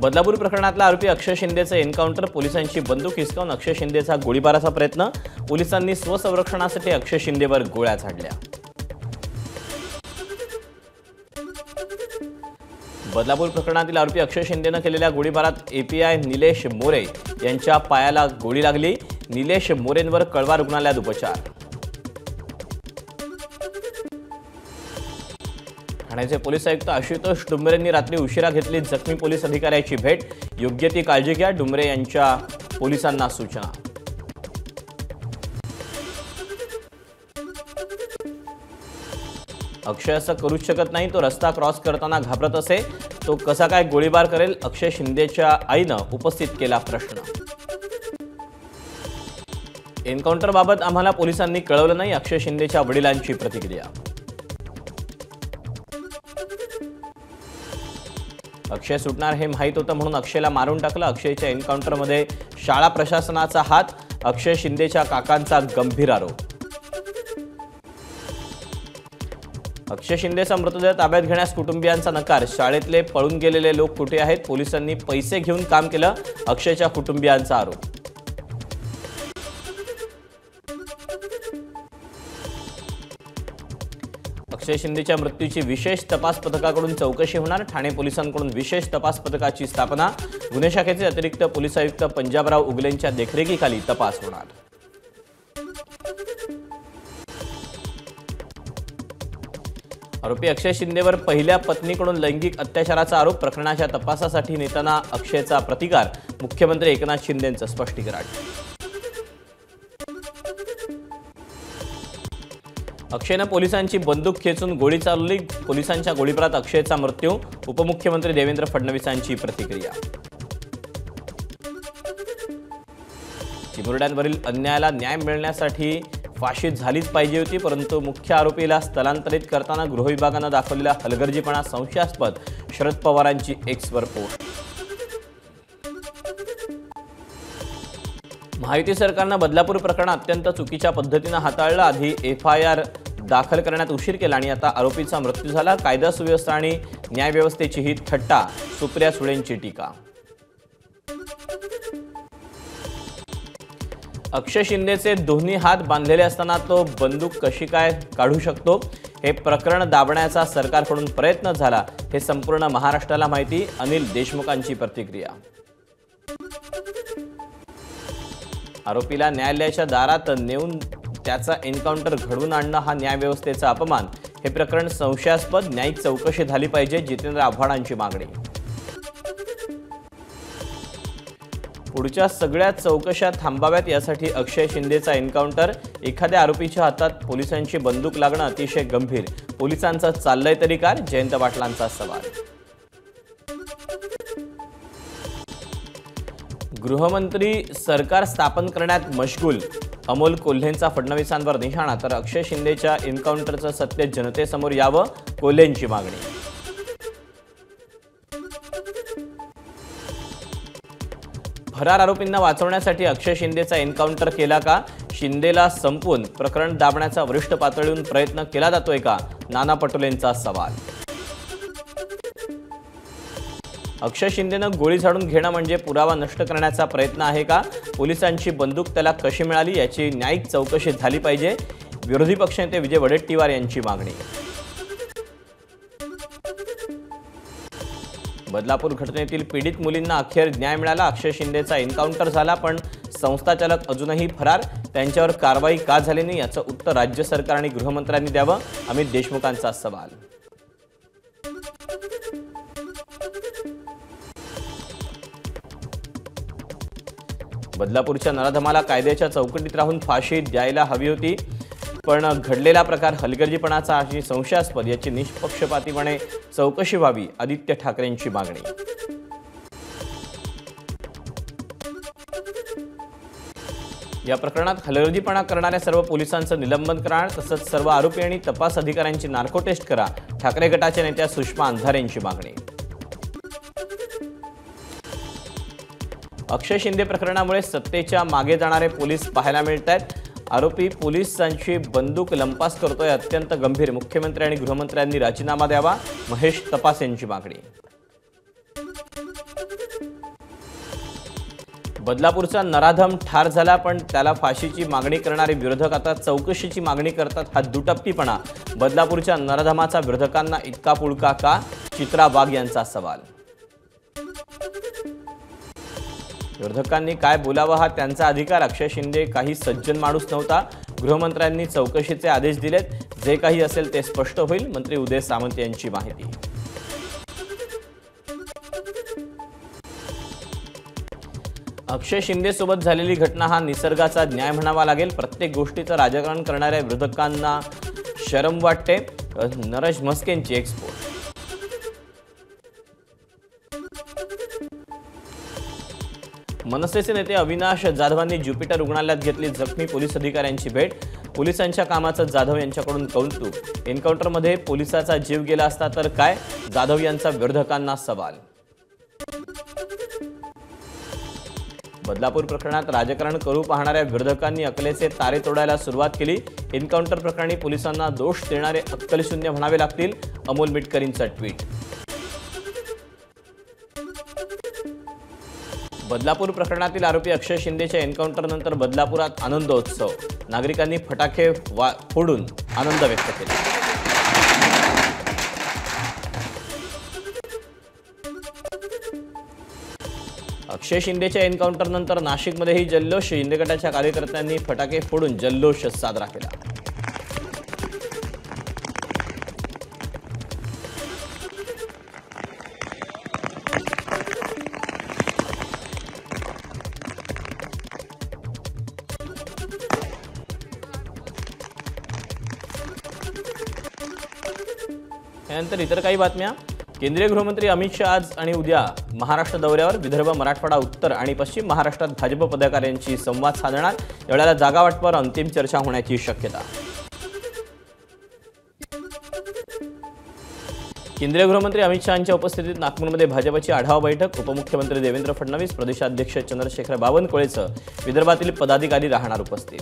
बदलापूर प्रकरणातला आरोपी अक्षय शिंदेचं एन्काउंटर, पोलिसांची बंदूक हिसकावून अक्षय शिंदेचा गोळीबाराचा प्रयत्न, पोलिसांनी स्वसंरक्षणासाठी अक्षय शिंदेवर गोळ्या झाडल्या। बदलापूर प्रकरणातील आरोपी अक्षय शिंदेने केलेल्या गोळीबारात एपीआय निलेश मोरे यांच्या पायाला गोळी लागली। निलेश मोरेंवर कळवा रुग्णालयात उपचार। ठाण्याचे पोलीस आयुक्त आशुतोष डुंबरेंनी रात्री उशिरा घेतली जखमी पोलीस अधिकाऱ्याची भेट, योग्य ती काळजी घ्या, डुंबरे यांच्या पोलिसांना सूचना। अक्षय असं करूच शकत नाही, तो रस्ता क्रॉस करताना घाबरत असे, तो कसा काय गोळीबार करेल, अक्षय शिंदेच्या आईनं उपस्थित केला प्रश्न। एन्काउंटर बाबत आम्हाला पोलिसांनी कळवलं नाही, अक्षय शिंदेच्या वडिलांची प्रतिक्रिया। अक्षय सुटणार हे माहीत होतं म्हणून अक्षयला मारून टाकलं, अक्षयच्या एन्काउंटरमध्ये शाळा प्रशासनाचा हात, अक्षय शिंदेच्या काकांचा गंभीर आरोप। अक्षय शिंदेचा मृतदेह ताब्यात घेण्यास कुटुंबियांचा नकार, शाळेतले पळून गेलेले लोक कुठे आहेत, पोलिसांनी पैसे घेऊन काम केलं, अक्षयच्या कुटुंबियांचा आरोप। अक्षय शिंदेच्या मृत्यूची विशेष तपास पथकाकडून चौकशी होणार, ठाणे पोलिसांकडून विशेष तपास पथकाची स्थापना, गुन्हे शाखेचे अतिरिक्त पोलीस आयुक्त पंजाबराव उगलेंच्या देखरेखीखाली तपास होणार। आरोपी अक्षय शिंदेवर पहिल्या पत्नीकडून लैंगिक अत्याचाराचा आरोप, प्रकरणाच्या तपासासाठी नेताना अक्षयचा प्रतिकार, मुख्यमंत्री एकनाथ शिंदेंचं स्पष्टीकरण। अक्षयनं पोलिसांची बंदूक खेचून गोळी चालवली, पोलिसांच्या गोळीबारात अक्षयचा मृत्यू, उपमुख्यमंत्री देवेंद्र फडणवीसांची प्रतिक्रिया। चिमुरड्यांवरील अन्यायाला न्याय मिळण्यासाठी फाशी झालीच पाहिजे होती, परंतु मुख्य आरोपीला स्थलांतरित करताना गृहविभागानं दाखवलेला हलगर्जीपणा संशयास्पद, शरद पवारांची एक्सवर पोस्ट। महायुती सरकारनं बदलापूर प्रकरण अत्यंत चुकीच्या पद्धतीनं हाताळलं, आधी एफआयआर दाखल करण्यात उशीर केला आणि आता आरोपीचा मृत्यू झाला, कायदा सुव्यवस्था आणि न्यायव्यवस्थेची ही थट्टा, सुप्रिया सुळेंची टीका। अक्षय शिंदेचे दोन्ही हात बांधलेले असताना तो बंदूक कशी काय काढू शकतो, हे प्रकरण दाबण्याचा सरकारकडून प्रयत्न झाला, हे संपूर्ण महाराष्ट्राला माहिती, अनिल देशमुखांची प्रतिक्रिया। आरोपीला न्यायालयाच्या दारात नेऊन त्याचा एन्काउंटर घडवून आणणं हा न्यायव्यवस्थेचा अपमान, हे प्रकरण संशयास्पद, न्यायिक चौकशी झाली पाहिजे, जितेंद्र आव्हाडांची मागणी। पुढच्या सगळ्या चौकशा थांबाव्यात यासाठी अक्षय शिंदेचा एन्काउंटर, एखाद्या आरोपीच्या हातात पोलिसांची बंदूक लागणं अतिशय गंभीर, पोलिसांचं चाललंय तरी काय, जयंत पाटलांचा सवाल। गृहमंत्री सरकार स्थापन करण्यात मशगूल, अमोल कोल्हेंचा फडणवीसांवर निशाणा, तर अक्षय शिंदेच्या एन्काउंटरचं सत्य जनतेसमोर यावं, कोल्हेंची मागणी। फरार आरोपींना वाचवण्यासाठी अक्षय शिंदेचा एन्काउंटर केला का, शिंदेला संपवून प्रकरण दाबण्याचा वरिष्ठ पातळीवरून प्रयत्न केला जातोय का, नाना पटोलेंचा सवाल। अक्षय शिंदेनं गोळी झाडून घेणं म्हणजे पुरावा नष्ट करण्याचा प्रयत्न आहे का, पोलिसांची बंदूक त्याला कशी मिळाली याची न्यायिक चौकशी झाली पाहिजे, विरोधी पक्षनेते विजय वडेट्टीवार यांची मागणी। बदलापूर घटनेतील पीडित मुलींना अखेर न्याय मिळाला, अक्षय शिंदेचा एन्काउंटर झाला पण संस्थाचालक अजूनही फरार, त्यांच्यावर कारवाई का झाली नाही याचं उत्तर राज्य सरकार आणि गृहमंत्र्यांनी द्यावं, अमित देशमुखांचा सवाल। बदलापूरच्या नराधमाला कायद्याच्या चौकटीत राहून फाशी द्यायला हवी होती, पण घडलेला प्रकार हलगर्जीपणाचा आणि संशयास्पद, याची निष्पक्षपातीपणे चौकशी व्हावी, आदित्य ठाकरेंची मागणी। या प्रकरणात हलगर्जीपणा करणाऱ्या सर्व पोलिसांचं निलंबन करा, तसंच सर्व आरोपी आणि तपास अधिकाऱ्यांची नार्को टेस्ट करा, ठाकरे गटाच्या नेत्या सुषमा अंधारेंची मागणी। अक्षय शिंदे प्रकरणामुळे सत्तेच्या मागे जाणारे पोलीस पाहायला मिळत आहेत, आरोपी पोलिसांची बंदूक लंपास करतोय, अत्यंत गंभीर, मुख्यमंत्री आणि गृहमंत्र्यांनी राजीनामा द्यावा, महेश तपास यांची मागणी। बदलापूरचा नराधम ठार झाला, पण त्याला फाशीची मागणी करणारे विरोधक आता चौकशीची मागणी करतात. हा दुटप्पीपणा. बदलापूरच्या नराधमाचा विरोधकांना इतका पुळका का? चित्रा वाघ यांचा सवाल. विरोधकांनी काय बोलावं हा त्यांचा अधिकार. अक्षय शिंदे काही सज्जन माणूस नव्हता. गृहमंत्र्यांनी चौकशीचे आदेश दिलेत. जे काही असेल ते स्पष्ट होईल. मंत्री उदय सामंत यांची माहिती. अक्षय शिंदे सोबत झालेली घटना हा निसर्गाचा न्याय म्हणावा लागेल. प्रत्येक गोष्टीचं राजकारण करणाऱ्या विरोधकांना शरम वाटते. नरेश म्हस्केंची एक्सपोर्ट. मनसेचे नेते अविनाश जाधवांनी ज्युपिटर रुग्णालयात घेतली जखमी पोलीस अधिकाऱ्यांची भेट. पोलिसांच्या कामाचं जाधव यांच्याकडून कौतुक. एन्काउंटरमध्ये पोलिसाचा जीव गेला असता तर काय? जाधव यांचा विरोधकांना सवाल. बदलापूर प्रकरणात राजकारण करू पाहणाऱ्या विरोधकांनी अकलेचे तारे तोडायला सुरुवात केली. एन्काउंटर प्रकरणी पोलिसांना दोष देणारे अक्कलशून्य म्हणावे लागतील. अमोल मिटकरींचं ट्विट. बदलापूर प्रकरणातील आरोपी अक्षय शिंदेच्या एन्काउंटरनंतर बदलापुरात आनंदोत्सव. नागरिकांनी फटाके फोडून आनंद व्यक्त केला. अक्षय शिंदेच्या एन्काउंटरनंतर नाशिकमध्येही जल्लोष. शिंदे गटाच्या कार्यकर्त्यांनी फटाके फोडून जल्लोष साजरा केला. यानंतर इतर काही बातम्या. केंद्रीय गृहमंत्री अमित शहा आज आणि उद्या महाराष्ट्र दौऱ्यावर. विदर्भ, मराठवाडा, उत्तर आणि पश्चिम महाराष्ट्रात भाजप पदाधिकाऱ्यांशी संवाद साधणार. यावेळेला जागा वाटपावर अंतिम चर्चा होण्याची शक्यता. केंद्रीय गृहमंत्री अमित शहांच्या उपस्थितीत नागपूरमध्ये भाजपची आढावा बैठक. उपमुख्यमंत्री देवेंद्र फडणवीस, प्रदेशाध्यक्ष चंद्रशेखर बावनकुळेसह विदर्भातील पदाधिकारी राहणार उपस्थित.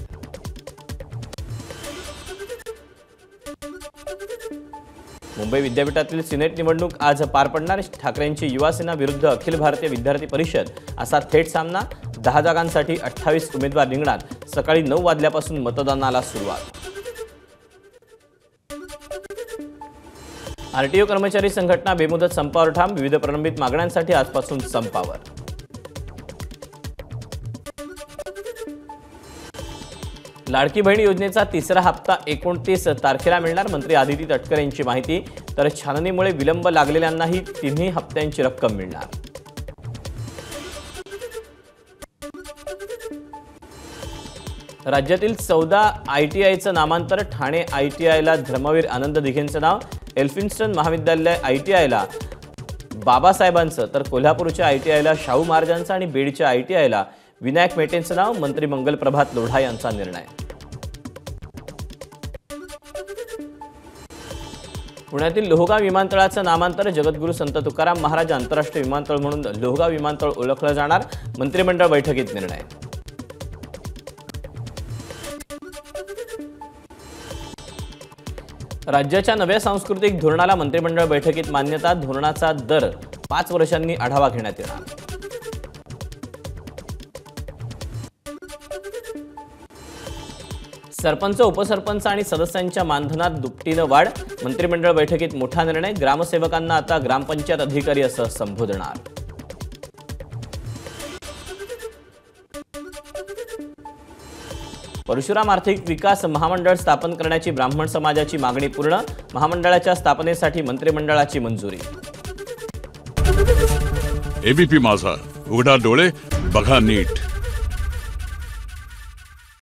मुंबई विद्यापीठातील सिनेट निवडणूक आज पार पडणार. ठाकरेंची युवासेना विरुद्ध अखिल भारतीय विद्यार्थी परिषद असा थेट सामना. 10 जागांसाठी 28 उमेदवार रिंगणात. सकाळी 9 वाजल्यापासून मतदानाला सुरुवात. आरटीओ कर्मचारी संघटना बेमुदत संपावर ठाम. विविध प्रलंबित मागण्यांसाठी आजपासून संपावर. लाडकी बहीण योजनेचा तिसरा हप्ता 29 तारखेला मिळणार. मंत्री आदिती तटकरे यांची माहिती. तर छाननीमुळे विलंब लागलेल्यांनाही तिन्ही हप्त्यांची रक्कम मिळणार. राज्यातील 14 ITIचं नामांतर. ठाणे ITIला धर्मवीर आनंद दिघेंचं नाव. एल्फिन्स्टन महाविद्यालय ITIला बाबासाहेबांचं, तर कोल्हापूरच्या ITIला शाहू महाराजांचं आणि बीडच्या ITIला विनायक मेटेंचं नाव. मंत्री मंगलप्रभात लोढा यांचा निर्णय. पुण्यातील लोहगाव विमानतळाचं नामांतर. जगद्गुरू संत तुकाराम महाराज आंतरराष्ट्रीय विमानतळ म्हणून लोहगाव विमानतळ ओळखलं जाणार. मंत्रिमंडळ बैठकीत निर्णय. राज्याच्या नव्या सांस्कृतिक धोरणाला मंत्रिमंडळ बैठकीत मान्यता. धोरणाचा दर 5 वर्षांनी आढावा घेण्यात येणार. सरपंच, उपसरपंच आणि सदस्यांच्या मानधनात दुपटीनं वाढ. मंत्रिमंडळ बैठकीत मोठा निर्णय. ग्रामसेवकांना आता ग्रामपंचायत अधिकारी असं संबोधणार. परशुराम आर्थिक विकास महामंडळ स्थापन करण्याची ब्राह्मण समाजाची मागणी पूर्ण. महामंडळाच्या स्थापनेसाठी मंत्रिमंडळाची मंजुरी. एबीपी माझा, उघडा डोळे बघा नीट.